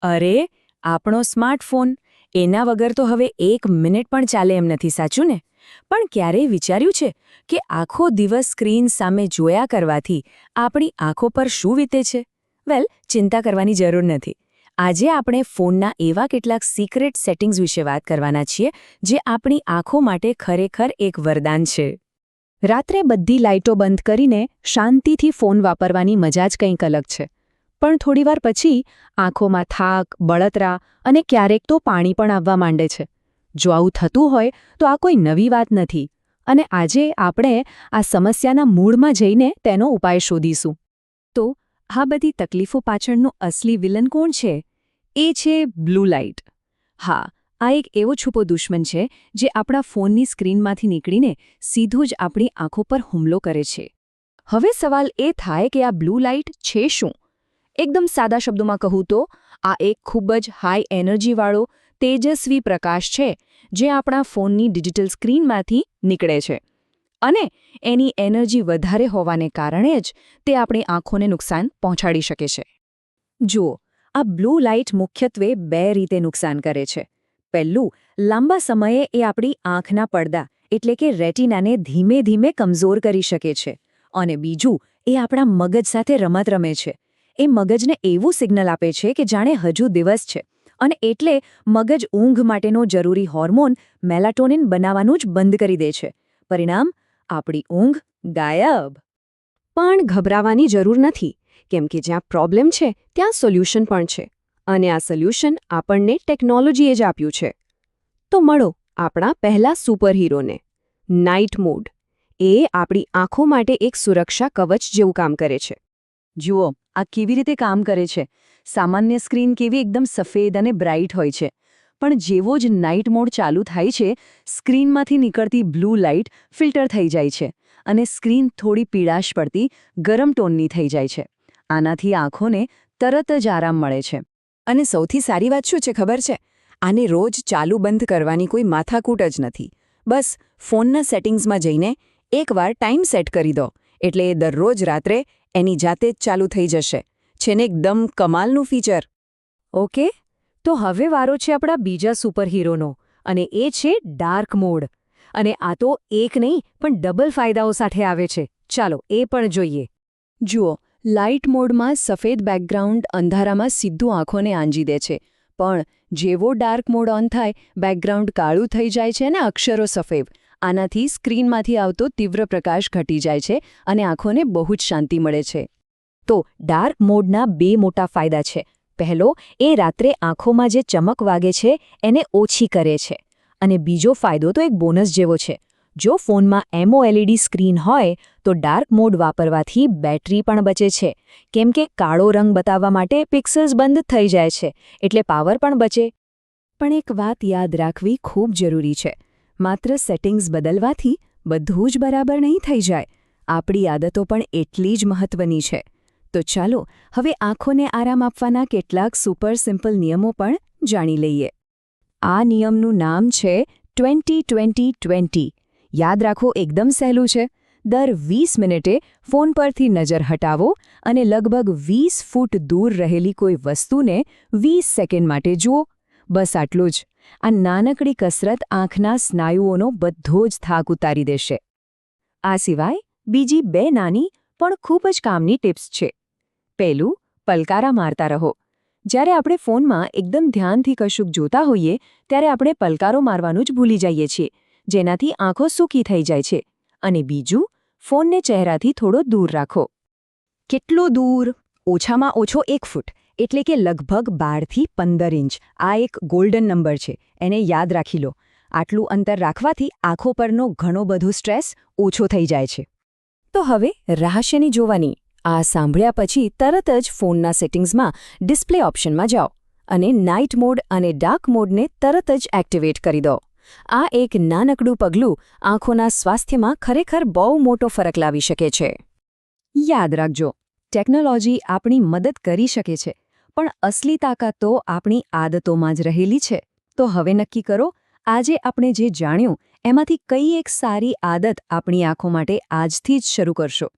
અરે, આપણો સ્માર્ટફોન એના વગર તો હવે 1 મિનિટ પણ ચાલે એમ નથી, સાચું ને? પણ ક્યારેય વિચાર્યું છે કે આખો દિવસ સ્ક્રીન સામે જોયા કરવાથી આપણી આંખો પર શું વીતે છે? ચિંતા કરવાની જરૂર નથી. આજે આપણે ફોનના એવા કેટલાક સિક્રેટ સેટિંગ્સ વિશે વાત કરવાના છીએ જે આપણી આંખો માટે ખરેખર એક વરદાન છે. રાત્રે બધી લાઇટો બંધ કરીને શાંતિથી ફોન વાપરવાની મજા જ કંઈક અલગ છે. પણ થોડીવાર પછી આંખોમાં થાક, બળતરા અને ક્યારેક તો પાણી પણ આવવા માંડે છે. જો આવું થતું હોય તો આ કોઈ નવી વાત નથી, અને આજે આપણે આ સમસ્યાના મૂળમાં જઈને તેનો ઉપાય શોધીશું. તો આ બધી તકલીફો પાછળનું અસલી વિલન કોણ છે? એ છે બ્લુ લાઇટ. હા, આ એક એવો છુપો દુશ્મન છે જે આપણા ફોનની સ્ક્રીનમાંથી નીકળીને સીધું જ આપણી આંખો પર હુમલો કરે છે. હવે સવાલ એ થાય કે આ બ્લુ લાઇટ છે શું? એકદમ સાદા શબ્દોમાં કહું તો આ એક ખૂબ જ હાઈ એનર્જીવાળો તેજસ્વી પ્રકાશ છે જે આપણા ફોનની ડિજિટલ સ્ક્રીનમાંથી નીકળે છે. અને એની એનર્જી વધારે હોવાને કારણે જ તે આપણી આંખોને નુકસાન પહોંચાડી શકે છે. જુઓ, આ બ્લુ લાઇટ મુખ્યત્વે 2 રીતે નુકસાન કરે છે. પહેલું, લાંબા સમયે એ આપણી આંખના પડદા એટલે કે રેટિનાને ધીમે ધીમે કમજોર કરી શકે છે. અને બીજું, એ આપણા મગજ સાથે રમત રમે છે. એ મગજને એવું સિગ્નલ આપે છે કે જાણે હજુ દિવસ છે, અને એટલે મગજ ઊંઘ માટેનો જરૂરી હોર્મોન મેલાટોનિન બનાવવાનું જ બંધ કરી દે છે. પરિણામ, આપણી ઊંઘ ગાયબ. પણ ગભરાવાની જરૂર નથી, કેમ કે જ્યાં પ્રોબ્લેમ છે ત્યાં સોલ્યુશન પણ છે. અને આ સોલ્યુશન આપણને ટેકનોલોજીએ જ આપ્યું છે. તો મળો આપણા પહેલા સુપરહીરોને, નાઇટ મોડ. એ આપણી આંખો માટે એક સુરક્ષા કવચ જેવું કામ કરે છે. જુઓ, આ કેવી રીતે કામ કરે છે. સામાન્ય સ્ક્રીન કેવી એકદમ સફેદ અને બ્રાઇટ હોય છે, પણ જેવો જ નાઇટ મોડ ચાલુ થાય છે, સ્ક્રીનમાંથી નીકળતી બ્લુ લાઇટ ફિલ્ટર થઈ જાય છે અને સ્ક્રીન થોડી પીળાશ પડતી ગરમ ટોનની થઈ જાય છે. આનાથી આંખોને તરત જ આરામ મળે છે. અને સૌથી સારી વાત શું છે ખબર છે? આને રોજ ચાલુ બંધ કરવાની કોઈ માથાકૂટ જ નથી. બસ ફોનના સેટિંગ્સમાં જઈને એકવાર ટાઈમ સેટ કરી દો, એટલે એ દરરોજ રાત્રે એની જાતે જ ચાલુ થઈ જશે. છે ને એકદમ કમાલનું ફીચર. ઓકે, તો હવે વારો છે આપણા બીજા સુપરહીરોનો, અને એ છે ડાર્ક મોડ. અને આ તો એક નહીં પણ ડબલ ફાયદાઓ સાથે આવે છે. ચાલો એ પણ જોઈએ. જુઓ, લાઇટ મોડમાં સફેદ બેકગ્રાઉન્ડ અંધારામાં સીધું આંખોને આંજી દે છે, પણ જેવો ડાર્ક મોડ ઓન થાય, બેકગ્રાઉન્ડ કાળું થઈ જાય છે અને અક્ષરો સફેદ. આનાથી સ્ક્રીનમાંથી આવતો તીવ્ર પ્રકાશ ઘટી જાય છે અને આંખોને બહુ જ શાંતિ મળે છે. તો ડાર્ક મોડના 2 મોટા ફાયદા છે. પહેલો, એ રાત્રે આંખોમાં જે ચમક વાગે છે એને ઓછી કરે છે. અને બીજો ફાયદો તો એક બોનસ જેવો છે. જો ફોનમાં AMOLED સ્ક્રીન હોય તો ડાર્ક મોડ વાપરવાથી બેટરી પણ બચે છે, કેમ કે કાળો રંગ બતાવવા માટે પિક્સલ્સ બંધ થઈ જાય છે, એટલે પાવર પણ બચે. પણ એક વાત યાદ રાખવી ખૂબ જરૂરી છે. માત્ર સેટિંગ્સ બદલવાથી બધું જ બરાબર નહીં થઈ જાય. આપણી આદતો પણ એટલી જ મહત્વની છે. તો ચાલો હવે આંખોને આરામ આપવાના કેટલાક સુપર સિમ્પલ નિયમો પણ જાણી લઈએ. આ નિયમનું નામ છે 20-20-20. યાદ રાખો, એકદમ સહેલું છે. દર 20 મિનિટે ફોન પરથી નજર હટાવો અને લગભગ 20 ફૂટ દૂર રહેલી કોઈ વસ્તુને 20 સેકન્ડ માટે જુઓ. બસ આટલું જ. આ નાનકડી કસરત આંખના સ્નાયુઓનો બધો જ થાક ઉતારી દેશે. આ સિવાય બીજી 2 નાની પણ ખૂબ જ કામની ટિપ્સ છે. પહેલું, પલકારા મારતા રહો. જ્યારે આપણે ફોનમાં એકદમ ધ્યાનથી કશુંક જોતા હોઈએ ત્યારે આપણે પલકારો મારવાનું જ ભૂલી જઈએ છીએ, જેનાથી આંખો સૂકી થઈ જાય છે. અને બીજું, ફોનને ચહેરાથી થોડો દૂર રાખો. કેટલો દૂર? ઓછામાં ઓછો 1 ફૂટ, એટલે કે લગભગ 12થી 15 ઇંચ. આ એક ગોલ્ડન નંબર છે, એને યાદ રાખી લો. આટલું અંતર રાખવાથી આંખો પરનો ઘણો બધો સ્ટ્રેસ ઓછો થઈ જાય છે. તો હવે રહસ્યની જોવાની. આ સાંભળ્યા પછી તરત જ ફોનના સેટિંગ્સમાં ડિસ્પ્લે ઓપ્શનમાં જાઓ અને નાઇટ મોડ અને ડાર્ક મોડને તરત જ એક્ટિવેટ કરી દો. આ એક નાનકડું પગલું આંખોના સ્વાસ્થ્યમાં ખરેખર બહુ મોટો ફરક લાવી શકે છે. યાદ રાખજો, ટેકનોલોજી આપણી મદદ કરી શકે છે, પણ અસલી તાકાત તો આપણી આદતોમાં જ રહેલી છે. તો હવે નક્કી કરો, આજે આપણે જે જાણ્યું એમાંથી કઈ એક સારી આદત આપણી આંખો માટે આજથી જ શરૂ કરશો.